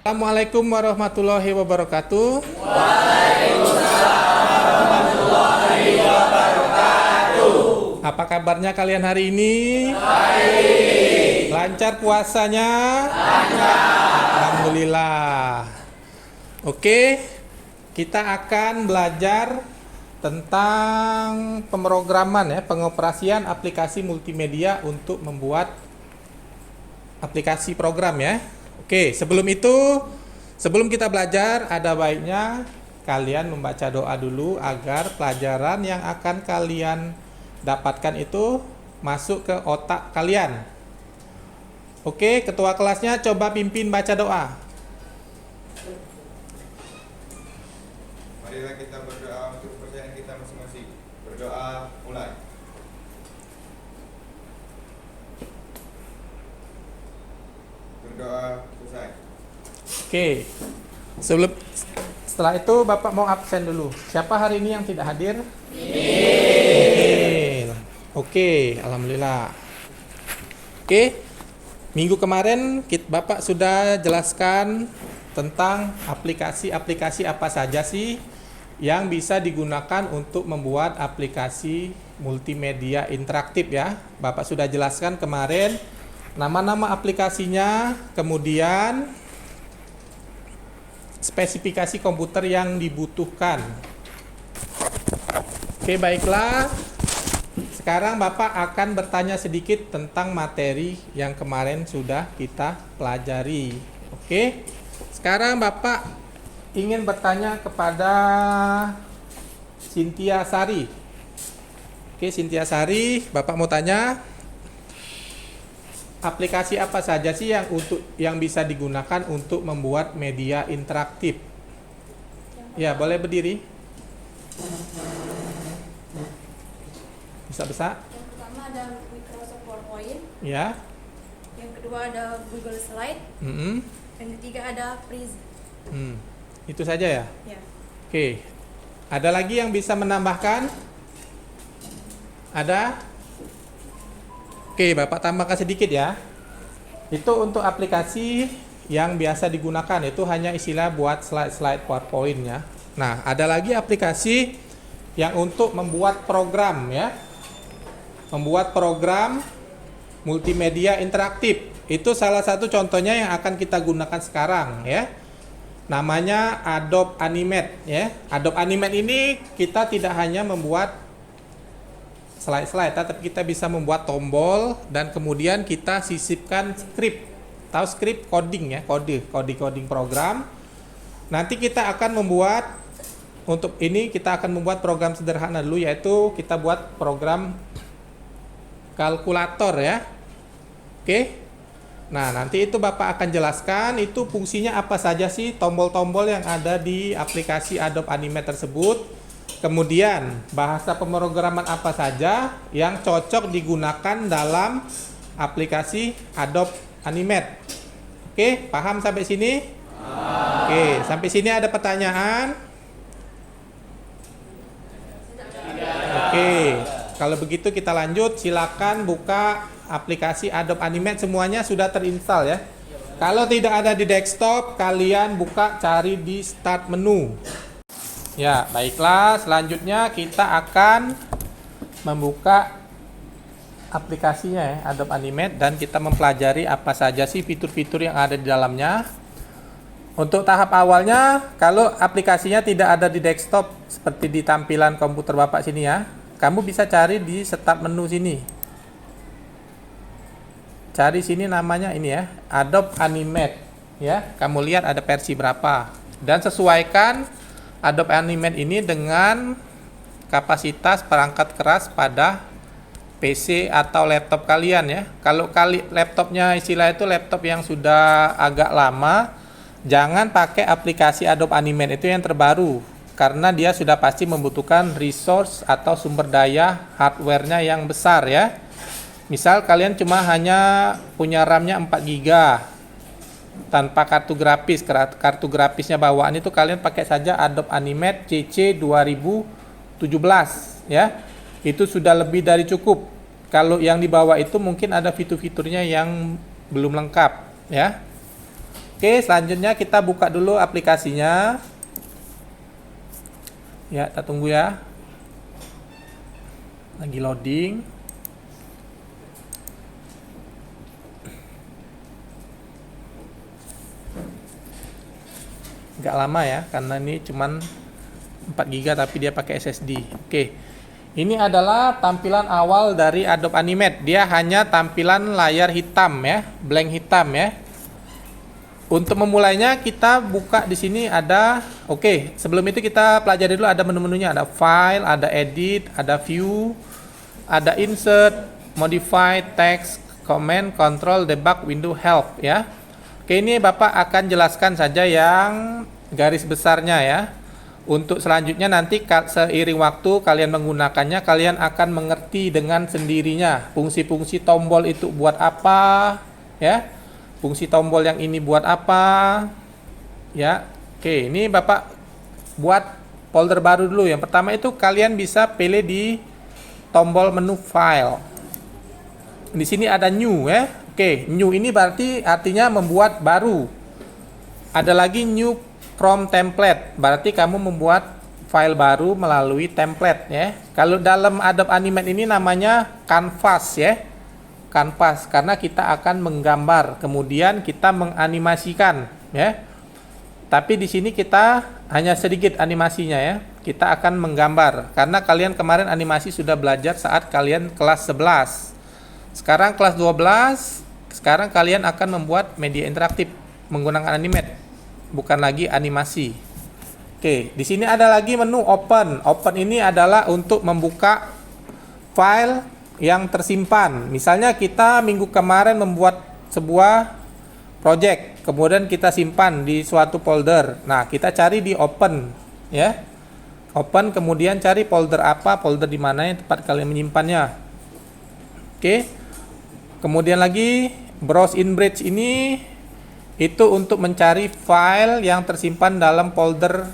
Assalamualaikum warahmatullahi wabarakatuh. Apa kabarnya kalian hari ini? Baik. Lancar puasanya? Lancar. Alhamdulillah. Oke, kita akan belajar tentang pemrograman ya, pengoperasian aplikasi multimedia untuk membuat aplikasi program ya. Oke, sebelum kita belajar, ada baiknya kalian membaca doa dulu agar pelajaran yang akan kalian dapatkan itu masuk ke otak kalian. Oke, ketua kelasnya coba pimpin baca doa. Marilah kita berdoa untuk kepercayaan kita masing-masing. Berdoa mulai. Berdoa selesai. Oke. Setelah itu Bapak mau absen dulu. Siapa hari ini yang tidak hadir? Oke, alhamdulillah. Oke. Minggu kemarin Bapak sudah jelaskan tentang aplikasi-aplikasi apa saja sih yang bisa digunakan untuk membuat aplikasi multimedia interaktif ya. Bapak sudah jelaskan kemarin nama-nama aplikasinya, kemudian spesifikasi komputer yang dibutuhkan. Oke, baiklah. Sekarang Bapak akan bertanya sedikit tentang materi yang kemarin sudah kita pelajari. Oke. Sekarang Bapak ingin bertanya kepada Cynthia Sari. Oke, Cynthia Sari, Bapak mau tanya, aplikasi apa saja sih yang bisa digunakan untuk membuat media interaktif? Ya, boleh berdiri. Bisa. Yang pertama ada Microsoft PowerPoint. Ya. Yang kedua ada Google Slide. Yang ketiga ada Prezi. Itu saja ya? Ya. Oke. Ada lagi yang bisa menambahkan? Ada? Oke, Bapak tambahkan sedikit ya. Itu untuk aplikasi yang biasa digunakan, itu hanya istilah buat slide-slide PowerPoint ya. Nah, ada lagi aplikasi yang untuk membuat program ya. Membuat program multimedia interaktif. Itu salah satu contohnya yang akan kita gunakan sekarang ya. Namanya Adobe Animate ya. Adobe Animate ini kita tidak hanya membuat slide-slide, tapi kita bisa membuat tombol dan kemudian kita sisipkan script. Tahu script coding ya, coding program. Nanti kita akan membuat, untuk ini kita akan membuat program sederhana dulu, yaitu kita buat program kalkulator ya. Oke. Nah, nanti itu Bapak akan jelaskan itu fungsinya apa saja sih tombol-tombol yang ada di aplikasi Adobe Animate tersebut. Kemudian bahasa pemrograman apa saja yang cocok digunakan dalam aplikasi Adobe Animate. Oke, paham sampai sini? Oke, sampai sini ada pertanyaan? Oke, kalau begitu kita lanjut. Silakan buka aplikasi Adobe Animate, semuanya sudah terinstall ya. Kalau tidak ada di desktop, kalian buka, cari di start menu. Ya, baiklah. Selanjutnya kita akan membuka aplikasinya ya, Adobe Animate, dan kita mempelajari apa saja sih fitur-fitur yang ada di dalamnya. Untuk tahap awalnya, kalau aplikasinya tidak ada di desktop seperti di tampilan komputer Bapak sini ya, kamu bisa cari di start menu sini. Cari sini namanya ini ya, Adobe Animate ya. Kamu lihat ada versi berapa dan sesuaikan Adobe Animate ini dengan kapasitas perangkat keras pada PC atau laptop kalian ya. Kalau laptopnya istilah itu laptop yang sudah agak lama, jangan pakai aplikasi Adobe Animate itu yang terbaru, karena dia sudah pasti membutuhkan resource atau sumber daya hardware-nya yang besar ya. Misal kalian cuma hanya punya RAM-nya 4 GB tanpa kartu grafis. Kartu grafisnya bawaan itu kalian pakai saja Adobe Animate CC 2017 ya. Itu sudah lebih dari cukup. Kalau yang di bawah itu mungkin ada fitur-fiturnya yang belum lengkap ya. Oke, selanjutnya kita buka dulu aplikasinya. Ya, kita tunggu ya. Lagi loading. Agak lama ya, karena ini cuman 4 GB tapi dia pakai SSD. Oke. Ini adalah tampilan awal dari Adobe Animate. Dia hanya tampilan layar hitam ya, blank hitam ya. Untuk memulainya kita buka di sini ada, oke, sebelum itu kita pelajari dulu ada menu-menunya, ada file, ada edit, ada view, ada insert, modify, text, comment, control, debug, window, help ya. Oke, ini Bapak akan jelaskan saja yang garis besarnya ya. Untuk selanjutnya nanti seiring waktu kalian menggunakannya, kalian akan mengerti dengan sendirinya fungsi-fungsi tombol itu buat apa ya. Fungsi tombol yang ini buat apa ya. Oke, ini Bapak buat folder baru dulu. Yang pertama itu kalian bisa pilih di tombol menu file. Di sini ada new ya. Oke, new ini berarti artinya membuat baru. Ada lagi new from template, berarti kamu membuat file baru melalui template ya. Kalau dalam Adobe Animate ini namanya canvas ya. Canvas, karena kita akan menggambar, kemudian kita menganimasikan ya. Tapi di sini kita hanya sedikit animasinya ya. Kita akan menggambar karena kalian kemarin animasi sudah belajar saat kalian kelas 11. Sekarang kelas 12, sekarang kalian akan membuat media interaktif menggunakan Animate, bukan lagi animasi. Oke, di sini ada lagi menu open. Open ini adalah untuk membuka file yang tersimpan. Misalnya kita minggu kemarin membuat sebuah project, kemudian kita simpan di suatu folder. Nah, kita cari di open ya. Open, kemudian cari folder apa, folder di mana yang tempat kalian menyimpannya. Oke. Kemudian lagi browse in bridge ini itu untuk mencari file yang tersimpan dalam folder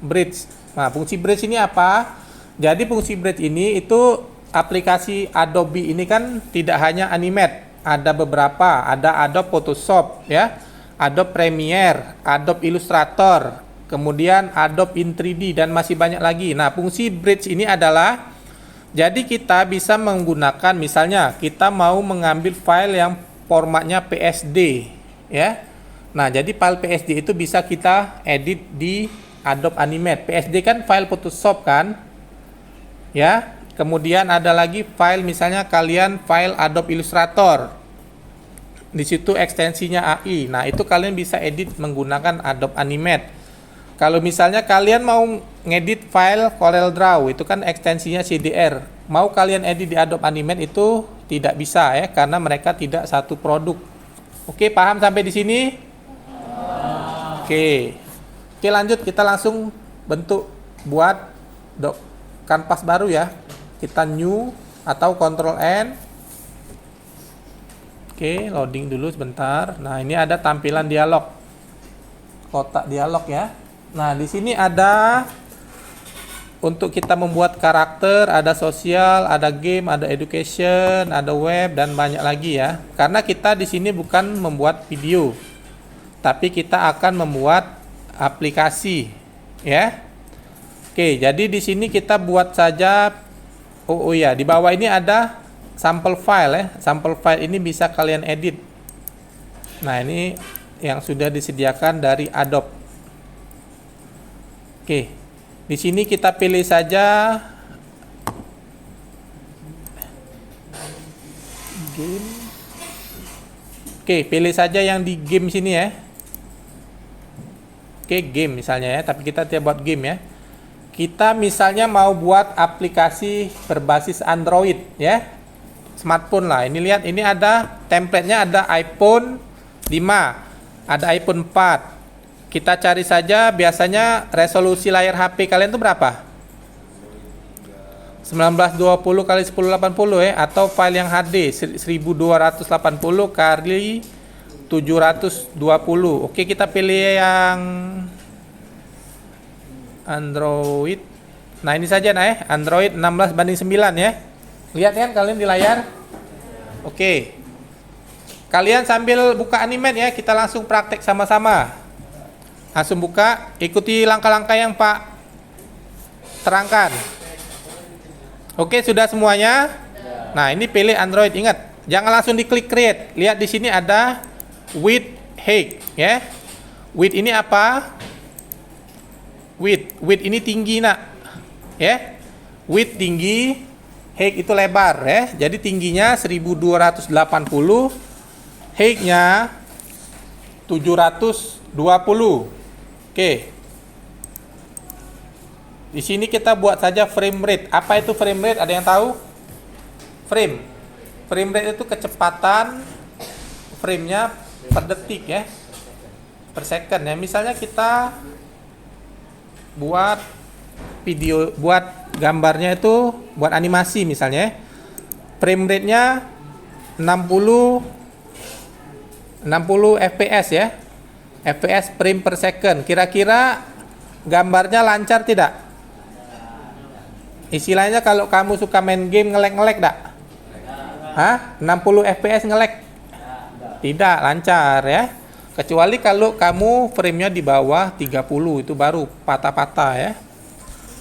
bridge. Nah, fungsi bridge ini apa? Jadi fungsi bridge ini itu aplikasi Adobe ini kan tidak hanya Animate, ada beberapa, ada Adobe Photoshop ya, Adobe Premiere, Adobe Illustrator, kemudian Adobe in 3D dan masih banyak lagi. Nah, fungsi bridge ini adalah jadi kita bisa menggunakan, misalnya kita mau mengambil file yang formatnya PSD ya. Nah, jadi file PSD itu bisa kita edit di Adobe Animate. PSD kan file Photoshop kan ya. Kemudian ada lagi file, misalnya kalian file Adobe Illustrator. Di situ ekstensinya AI. Nah, itu kalian bisa edit menggunakan Adobe Animate. Kalau misalnya kalian mau ngedit file CorelDRAW, itu kan ekstensinya CDR. Mau kalian edit di Adobe Animate itu tidak bisa ya, karena mereka tidak satu produk. Oke, paham sampai di sini? Oke. Oke, lanjut kita langsung bentuk buat kanvas baru ya. Kita new atau Ctrl N. Oke, loading dulu sebentar. Nah, ini ada tampilan dialog. Kotak dialog ya. Nah, di sini ada untuk kita membuat karakter, ada sosial, ada game, ada education, ada web dan banyak lagi ya. Karena kita di sini bukan membuat video, tapi kita akan membuat aplikasi ya. Oke, jadi di sini kita buat saja. Oh ya, di bawah ini ada sampel file ya. Sampel file ini bisa kalian edit. Nah, ini yang sudah disediakan dari Adobe. Oke. Di sini kita pilih saja game. Oke, pilih saja yang di game sini ya. Oke, game misalnya ya, tapi kita tidak buat game ya. Kita misalnya mau buat aplikasi berbasis Android ya, smartphone lah. Ini lihat, ini ada template-nya, ada iPhone 5, ada iPhone 4. Kita cari saja, biasanya resolusi layar HP kalian itu berapa? 1920 x 1080 ya, atau file yang HD 1280 x 720. Oke, kita pilih yang Android. Nah, ini saja nah ya, Android 16:9 ya. Lihat kan kalian di layar? Oke. Kalian sambil buka Animate ya, kita langsung praktek sama-sama. Langsung buka, ikuti langkah-langkah yang Pak terangkan. Oke, sudah semuanya? Nah, ini pilih Android. Ingat, jangan langsung diklik create. Lihat di sini ada width, height, ya. Width ini apa? Width ini tinggi, nak. Ya. Width tinggi, height itu lebar, ya. Jadi tingginya 1280, height-nya 720. Oke. Di sini kita buat saja frame rate. Apa itu frame rate? Ada yang tahu? Frame rate itu kecepatan frame-nya per detik ya. Per second ya. Misalnya kita buat video, buat gambarnya itu, buat animasi misalnya. Frame rate-nya 60 fps ya. fps frame per second. Kira-kira gambarnya lancar tidak? Istilahnya kalau kamu suka main game ngelek-ngelek dak? Hah? 60 fps ngelek? Tidak lancar ya. Kecuali kalau kamu frame-nya di bawah 30 itu baru patah-patah ya.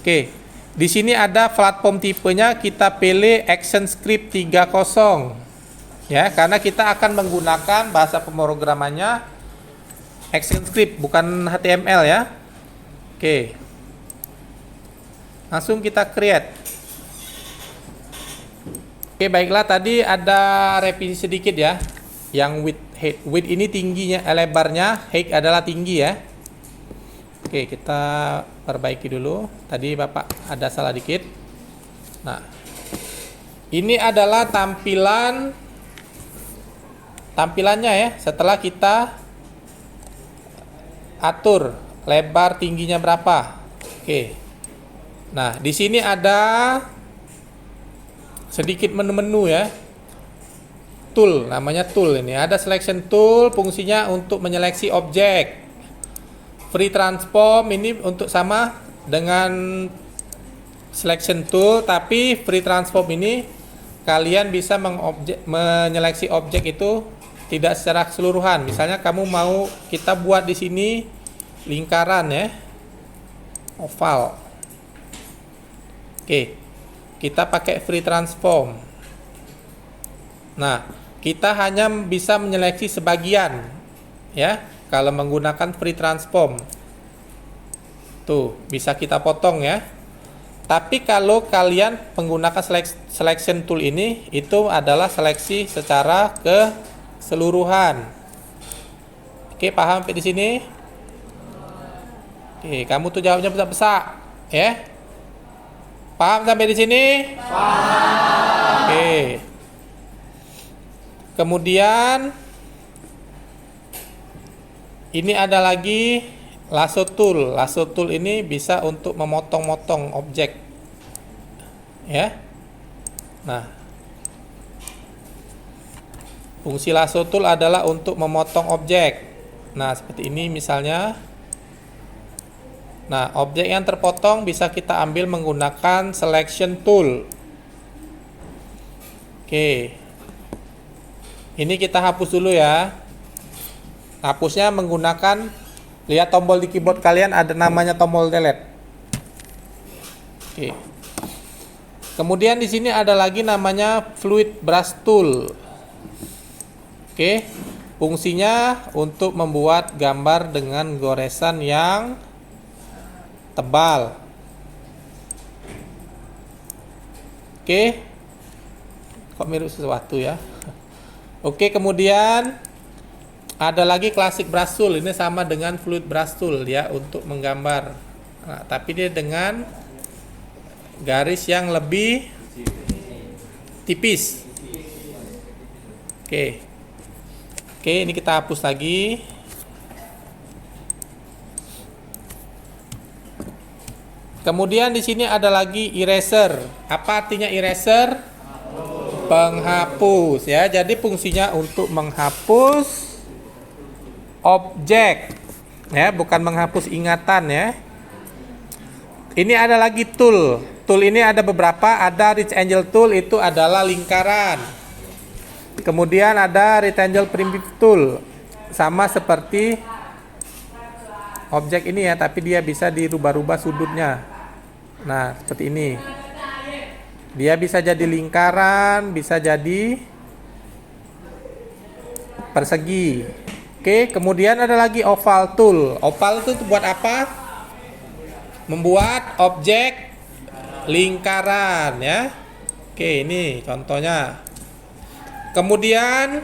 Oke. Di sini ada platform tipenya, kita pilih ActionScript 30. Ya, karena kita akan menggunakan bahasa pemrogramannya ActionScript bukan HTML ya. Oke. Langsung kita create. Oke, baiklah, tadi ada revisi sedikit ya. Yang width ini tingginya, lebarnya, height adalah tinggi ya. Oke, kita perbaiki dulu. Tadi Bapak ada salah dikit. Nah, ini adalah tampilannya ya. Setelah kita atur lebar tingginya berapa. Oke. Nah, di sini ada sedikit menu-menu ya. Tool, namanya tool ini. Ada selection tool, fungsinya untuk menyeleksi objek. Free transform ini untuk sama dengan selection tool, tapi free transform ini kalian bisa menyeleksi objek itu tidak secara keseluruhan. Misalnya kamu mau kita buat di sini lingkaran ya, oval. Oke, kita pakai free transform. Nah, kita hanya bisa menyeleksi sebagian ya kalau menggunakan free transform. Tuh, bisa kita potong ya. Tapi kalau kalian menggunakan selection tool ini, itu adalah seleksi secara keseluruhan. Oke, paham sampai di sini? Oke, kamu tuh jawabnya besar-besar ya. Paham sampai di sini? Paham. Oke. Kemudian ini ada lagi lasso tool. Lasso tool ini bisa untuk memotong-motong objek. Ya. Nah, fungsi lasso tool adalah untuk memotong objek. Nah, seperti ini misalnya. Nah, objek yang terpotong bisa kita ambil menggunakan selection tool. Oke. Ini kita hapus dulu ya. Hapusnya menggunakan, lihat tombol di keyboard kalian ada namanya tombol delete. Oke. Kemudian di sini ada lagi namanya fluid brush tool. Oke. Fungsinya untuk membuat gambar dengan goresan yang tebal. Oke. Kok mirip sesuatu ya? Oke, kemudian ada lagi classic brush tool. Ini sama dengan fluid brush tool ya untuk menggambar. Nah, tapi dia dengan garis yang lebih tipis. Oke. Oke, ini kita hapus lagi. Kemudian di sini ada lagi eraser. Apa artinya eraser? Penghapus ya. Jadi fungsinya untuk menghapus objek ya, bukan menghapus ingatan ya. Ini ada lagi tool. Tool ini ada beberapa. Ada rectangle tool, itu adalah lingkaran. Kemudian ada rectangle primitive tool, sama seperti objek ini ya, tapi dia bisa dirubah-rubah sudutnya. Nah, seperti ini. Dia bisa jadi lingkaran, bisa jadi persegi. Oke, kemudian ada lagi oval tool. Oval itu buat apa? Membuat objek lingkaran ya. Oke, ini contohnya. Kemudian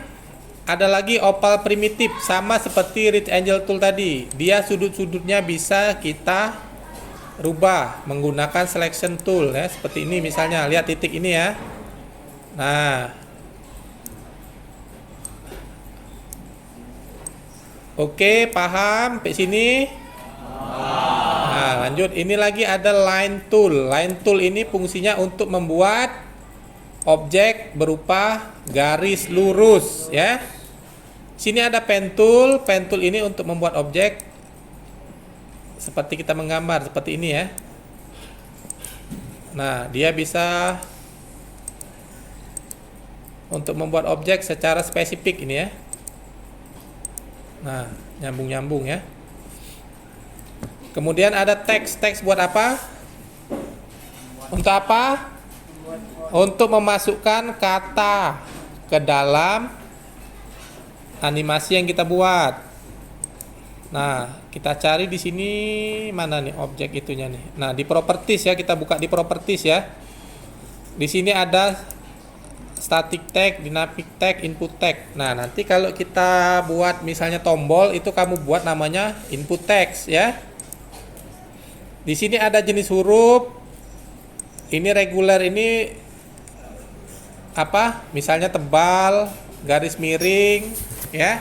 ada lagi oval primitif, sama seperti rectangle tool tadi. Dia sudut-sudutnya bisa kita rubah menggunakan selection tool ya, seperti ini misalnya. Lihat titik ini ya. Nah, oke, paham sampai sini? Nah, lanjut. Ini lagi ada line tool. Line tool ini fungsinya untuk membuat objek berupa garis lurus ya. Sini ada pen tool. Pen tool ini untuk membuat objek seperti kita menggambar seperti ini ya. Nah, dia bisa untuk membuat objek secara spesifik ini ya. Nah, nyambung-nyambung ya. Kemudian ada teks. Teks buat apa? Untuk apa? Untuk memasukkan kata ke dalam animasi yang kita buat. Nah, kita cari di sini mana nih objek itunya nih. Nah, di properties ya, kita buka di properties ya. Di sini ada static tag, dynamic tag, input tag. Nah, nanti kalau kita buat misalnya tombol, itu kamu buat namanya input text ya. Di sini ada jenis huruf. Ini regular, ini apa? Misalnya tebal, garis miring ya.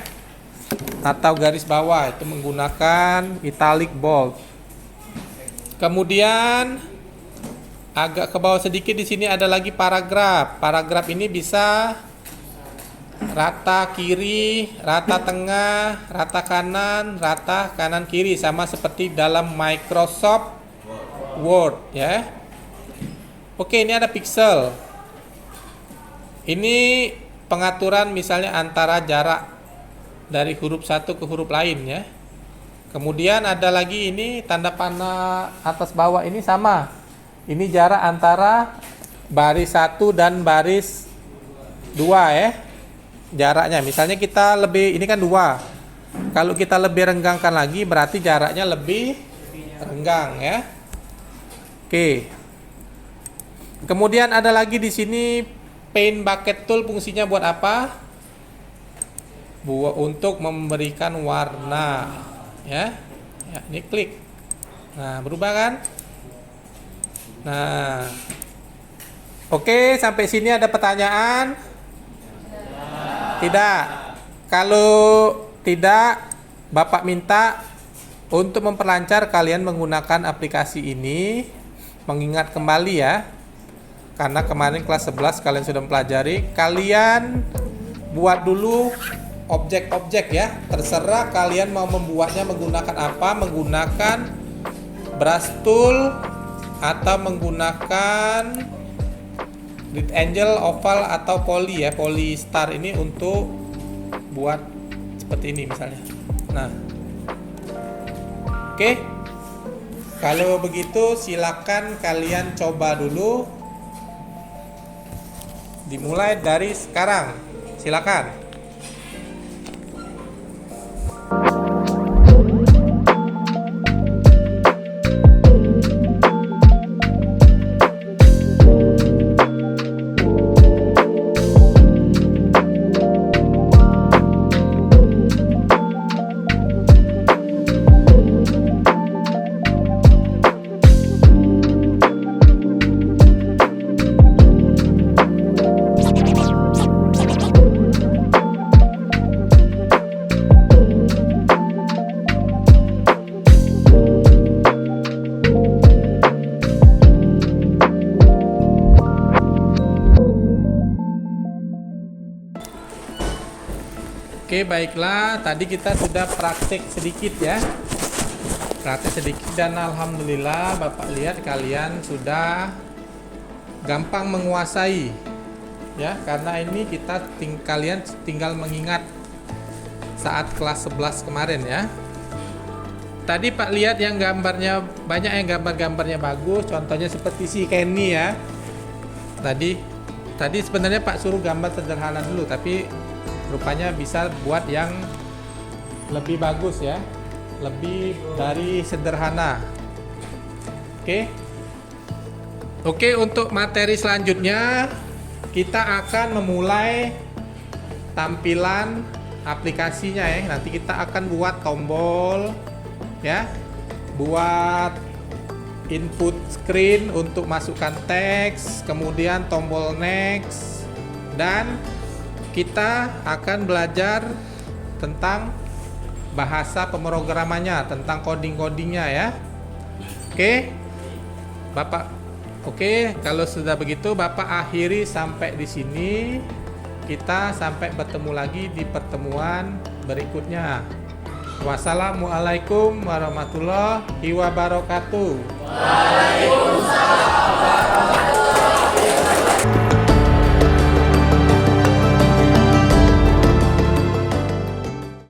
Atau garis bawah, itu menggunakan italic bold. Kemudian agak ke bawah sedikit, di sini ada lagi paragraf. Paragraf ini bisa rata kiri, rata tengah, rata kanan kiri, sama seperti dalam Microsoft Word ya. Oke, ini ada pixel. Ini pengaturan misalnya antara jarak dari huruf satu ke huruf lain ya. Kemudian ada lagi ini tanda panah atas bawah, ini sama. Ini jarak antara baris 1 dan baris 2 ya. Jaraknya misalnya kita lebih, ini kan 2. Kalau kita lebih renggangkan lagi berarti jaraknya lebih renggang ya. Oke. Kemudian ada lagi di sini paint bucket tool, fungsinya buat apa? Untuk memberikan warna ya. Ya, ini klik. Nah, berubah kan? Nah. Oke, sampai sini ada pertanyaan? Tidak. Kalau tidak, Bapak minta untuk memperlancar kalian menggunakan aplikasi ini, mengingat kembali ya. Karena kemarin kelas 11 kalian sudah mempelajari, kalian buat dulu objek-objek ya. Terserah kalian mau membuatnya menggunakan apa, menggunakan brush tool atau menggunakan rectangle, oval atau poly ya. Poly star ini untuk buat seperti ini misalnya. Nah, oke. Kalau begitu silakan kalian coba dulu. Dimulai dari sekarang. Silakan. Oke, baiklah, tadi kita sudah praktek sedikit ya. Praktek sedikit dan alhamdulillah Bapak lihat kalian sudah gampang menguasai ya, karena ini kalian tinggal mengingat saat kelas 11 kemarin ya. Tadi Pak lihat yang gambarnya banyak, yang gambarnya bagus, contohnya seperti si Kenny ya. Tadi sebenarnya Pak suruh gambar sederhana dulu, tapi rupanya bisa buat yang lebih bagus ya, lebih dari sederhana. Oke, untuk materi selanjutnya kita akan memulai tampilan aplikasinya ya. Nanti kita akan buat tombol ya, buat input screen untuk masukkan teks, kemudian tombol next, dan kita akan belajar tentang bahasa pemrogramannya, tentang coding-codingnya ya. Oke, kalau sudah begitu Bapak akhiri sampai di sini. Kita sampai bertemu lagi di pertemuan berikutnya. Wassalamualaikum warahmatullahi wabarakatuh. Waalaikumsalam.